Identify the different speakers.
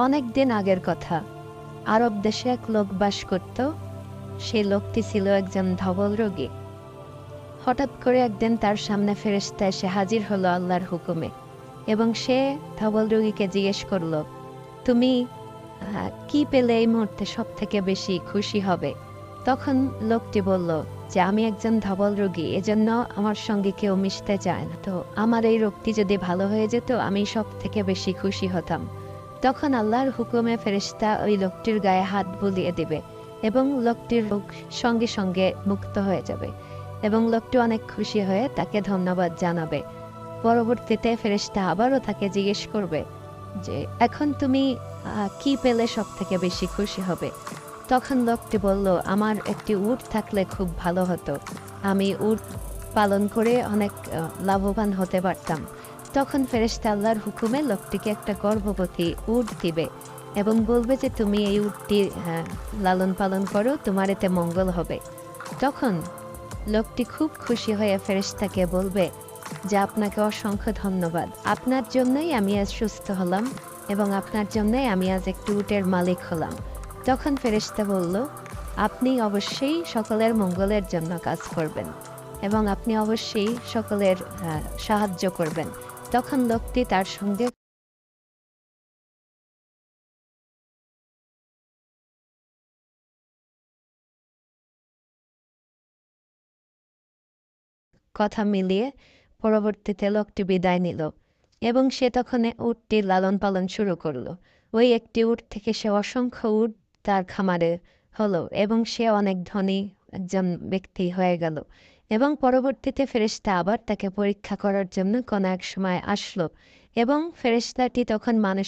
Speaker 1: অনেক দিন আগের কথা। আরব দেশে এক লোক বাস করত। সেই লোকটি ছিল একজন ধবল রোগী। হঠাৎ করে একদিন তার সামনে ফেরেশতা এসে হাজির হলো আল্লাহর হুকুমে, এবং সে ধবল রোগীকে জিজ্ঞেস করল, তুমি কি পেলে এই মুহূর্তে সব থেকে বেশি খুশি হবে? তখন লোকটি বলল যে আমি একজন ধবল রোগী, এজন্য আমার সঙ্গে কেউ মিশতে চায় না। তো আমার এই রোগটি যদি ভালো হয়ে যেত আমি সব থেকে বেশি খুশি হতাম। তখন আল্লাহর হুকুমে ফেরেশতা ওই লোকটির গায়ে হাত বুলিয়ে দিবে এবং লোকটির রোগ সঙ্গে সঙ্গে মুক্ত হয়ে যাবে, এবং লোকটি অনেক খুশি হয়ে তাকে ধন্যবাদ জানাবে। পরবর্তীতে ফেরেশতা আবারও তাকে জিজ্ঞেস করবে যে এখন তুমি কি পেলে সব থেকে বেশি খুশি হবে? তখন লোকটি বলল, আমার একটি উট থাকলে খুব ভালো হতো, আমি উট পালন করে অনেক লাভবান হতে পারতাম। তখন ফেরেশতা আল্লাহর হুকুমে লোকটিকে একটা গর্ভবতী উট দিবে এবং বলবে যে তুমি এই উটটি লালন পালন করো, তোমার এতে মঙ্গল হবে। তখন লোকটি খুব খুশি হয়ে ফেরেশতাকে বলবে যে আপনাকে অসংখ্য ধন্যবাদ, আপনার জন্যই আমি আজ সুস্থ হলাম এবং আপনার জন্যই আমি আজ একটু উটের মালিক হলাম। তখন ফেরেশতা বলল, আপনি অবশ্যই সকলের মঙ্গলের জন্য কাজ করবেন এবং আপনি অবশ্যই সকলের সাহায্য করবেন। তখন লোকটি তার সঙ্গে কথা মিলিয়ে পরবর্তীতে লোকটি বিদায় নিল এবং সে তখন উটটি লালন পালন শুরু করলো। ওই একটি উট থেকে সে অসংখ্য উট তার খামারে হলো এবং সে অনেক ধনী একজন ব্যক্তি হয়ে গেল। এবং পরবর্তীতে ফেরেশতা আবার তাকে পরীক্ষা করার জন্য কোনো এক সময় আসলো এবং ফেরেশতাটি তখন মানুষ